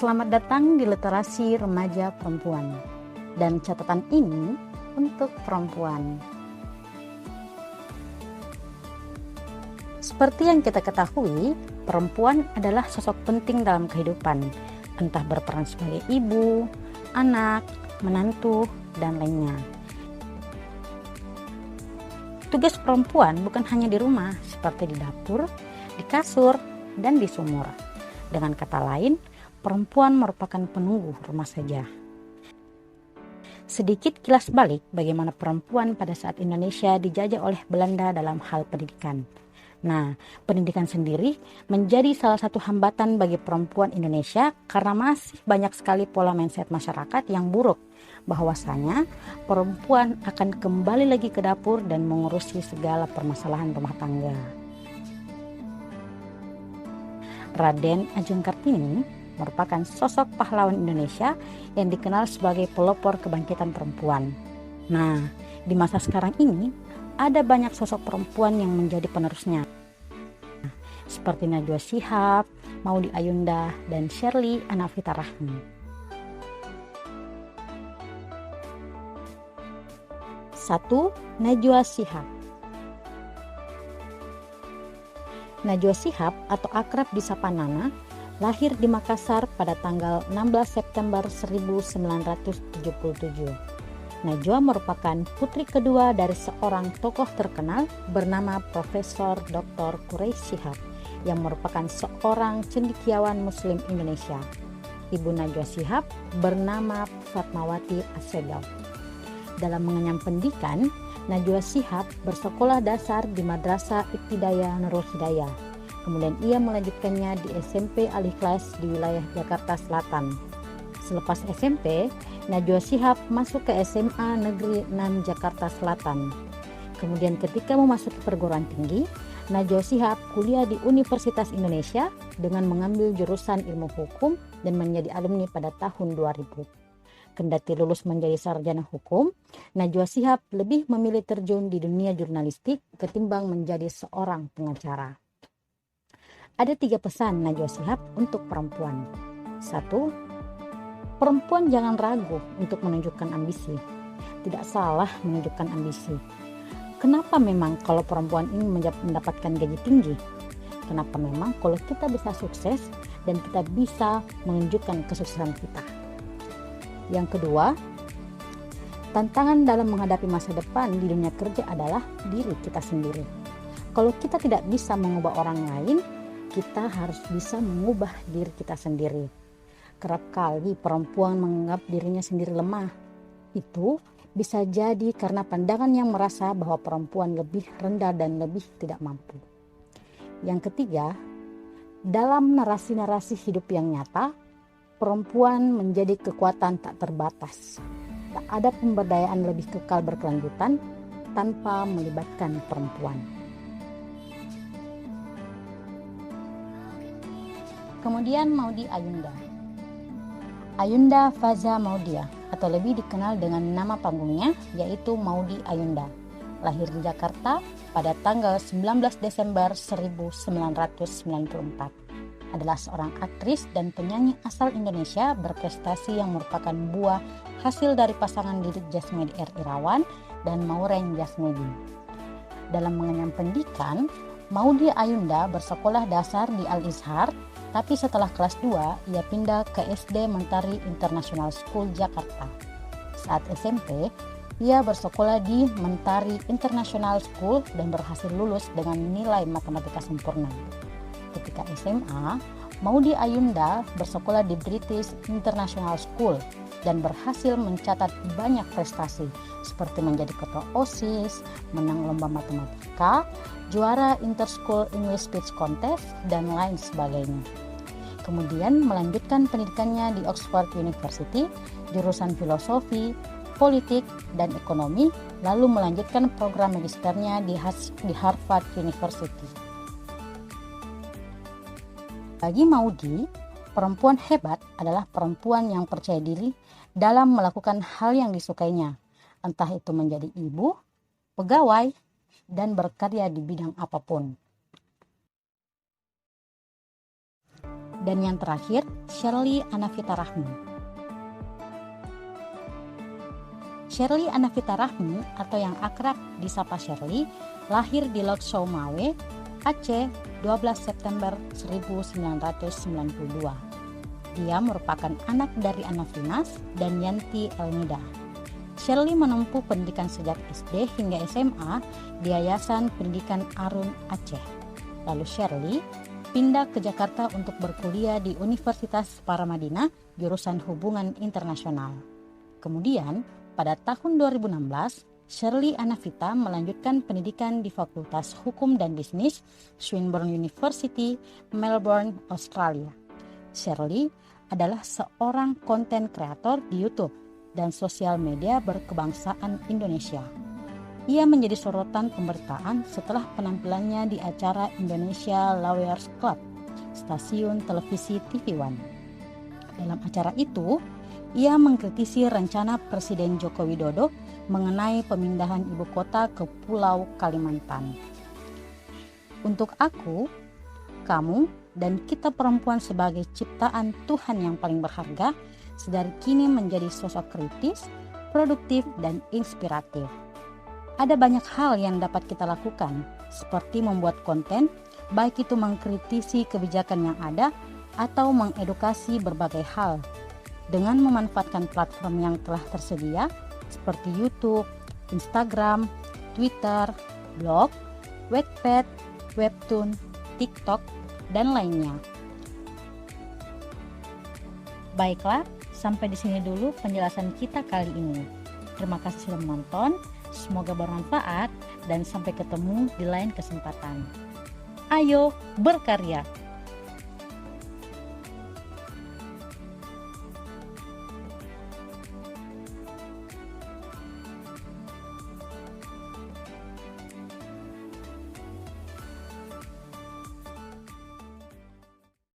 Selamat datang di Literasi Remaja Perempuan. Dan catatan ini untuk perempuan. Seperti yang kita ketahui, perempuan adalah sosok penting dalam kehidupan, entah berperan sebagai ibu, anak, menantu, dan lainnya. Tugas perempuan bukan hanya di rumah, seperti di dapur, di kasur, dan di sumur. Dengan kata lain, perempuan merupakan penunggu rumah saja. Sedikit kilas balik bagaimana perempuan pada saat Indonesia dijajah oleh Belanda dalam hal pendidikan. Nah, pendidikan sendiri menjadi salah satu hambatan bagi perempuan Indonesia karena masih banyak sekali pola mindset masyarakat yang buruk, bahwasanya perempuan akan kembali lagi ke dapur dan mengurusi segala permasalahan rumah tangga. Raden Ajeng Kartini merupakan sosok pahlawan Indonesia yang dikenal sebagai pelopor kebangkitan perempuan. Nah, di masa sekarang ini ada banyak sosok perempuan yang menjadi penerusnya, seperti Najwa Shihab, Maudy Ayunda, dan Shirley Anavita Rahmi. 1. Najwa Shihab. Najwa Shihab atau akrab disapa Nana lahir di Makassar pada tanggal 16 September 1977. Najwa merupakan putri kedua dari seorang tokoh terkenal bernama Profesor Dr. Quraish Shihab yang merupakan seorang cendekiawan Muslim Indonesia. Ibu Najwa Shihab bernama Fatmawati Assegaf. Dalam mengenyam pendidikan, Najwa Shihab bersekolah dasar di Madrasah Ibtidaiyah Nurul Hidayah. Kemudian ia melanjutkannya di SMP Al-Ikhlas di wilayah Jakarta Selatan. Selepas SMP, Najwa Shihab masuk ke SMA Negeri 6 Jakarta Selatan. Kemudian ketika memasuki perguruan tinggi, Najwa Shihab kuliah di Universitas Indonesia dengan mengambil jurusan ilmu hukum dan menjadi alumni pada tahun 2000. Kendati lulus menjadi sarjana hukum, Najwa Shihab lebih memilih terjun di dunia jurnalistik ketimbang menjadi seorang pengacara. Ada 3 pesan Najwa Shihab untuk perempuan. 1. Perempuan jangan ragu untuk menunjukkan ambisi. Tidak salah menunjukkan ambisi. Kenapa memang kalau perempuan ini mendapatkan gaji tinggi? Kenapa memang kalau kita bisa sukses dan kita bisa menunjukkan kesuksesan kita? Yang kedua, tantangan dalam menghadapi masa depan di dunia kerja adalah diri kita sendiri. Kalau kita tidak bisa mengubah orang lain, kita harus bisa mengubah diri kita sendiri. Kerap kali perempuan menganggap dirinya sendiri lemah. Itu bisa jadi karena pandangan yang merasa bahwa perempuan lebih rendah dan lebih tidak mampu. Yang ketiga, dalam narasi-narasi hidup yang nyata, perempuan menjadi kekuatan tak terbatas. Tak ada pemberdayaan lebih kekal berkelanjutan tanpa melibatkan perempuan. Kemudian Maudy Ayunda. Ayunda Faza Maudia atau lebih dikenal dengan nama panggungnya yaitu Maudy Ayunda. Lahir di Jakarta pada tanggal 19 Desember 1994. Adalah seorang aktris dan penyanyi asal Indonesia berprestasi yang merupakan buah hasil dari pasangan Didik Jasmedi R. Irawan dan Maureen Jasmedi. Dalam mengenyam pendidikan, Maudy Ayunda bersekolah dasar di Al-Izhar, tapi setelah kelas 2, ia pindah ke SD Mentari International School Jakarta. Saat SMP, ia bersekolah di Mentari International School dan berhasil lulus dengan nilai matematika sempurna. Ketika SMA, Maudy Ayunda bersekolah di British International School dan berhasil mencatat banyak prestasi seperti menjadi ketua OSIS, menang lomba matematika, juara Interschool English Speech Contest, dan lain sebagainya. Kemudian melanjutkan pendidikannya di Oxford University, jurusan filosofi, politik, dan ekonomi, lalu melanjutkan program magisternya di Harvard University. Bagi Maudy, perempuan hebat adalah perempuan yang percaya diri dalam melakukan hal yang disukainya, entah itu menjadi ibu, pegawai, dan berkarya di bidang apapun. Dan yang terakhir, Shirley Anavita Rahmi. Shirley Anavita Rahmi atau yang akrab disapa Shirley lahir di Lok Soumawe, Aceh 12 September 1992. Dia merupakan anak dari Anafinas dan Yanti Elmida. Shirley menempuh pendidikan sejak SD hingga SMA di Yayasan Pendidikan Arun Aceh. Lalu Shirley pindah ke Jakarta untuk berkuliah di Universitas Paramadina, jurusan Hubungan Internasional. Kemudian, pada tahun 2016, Shirley Anavita melanjutkan pendidikan di Fakultas Hukum dan Bisnis Swinburne University, Melbourne, Australia. Shirley adalah seorang konten kreator di YouTube dan sosial media berkebangsaan Indonesia. Ia menjadi sorotan pemberitaan setelah penampilannya di acara Indonesia Lawyers Club, stasiun televisi TV One. Dalam acara itu, ia mengkritisi rencana Presiden Joko Widodo mengenai pemindahan ibu kota ke Pulau Kalimantan. Untuk aku, kamu, dan kita perempuan sebagai ciptaan Tuhan yang paling berharga, sedari kini menjadi sosok kritis, produktif, dan inspiratif. Ada banyak hal yang dapat kita lakukan, seperti membuat konten, baik itu mengkritisi kebijakan yang ada atau mengedukasi berbagai hal, dengan memanfaatkan platform yang telah tersedia seperti YouTube, Instagram, Twitter, blog, Wattpad, Webtoon, TikTok, dan lainnya. Baiklah, sampai di sini dulu penjelasan kita kali ini. Terima kasih sudah menonton. Semoga bermanfaat dan sampai ketemu di lain kesempatan. Ayo berkarya!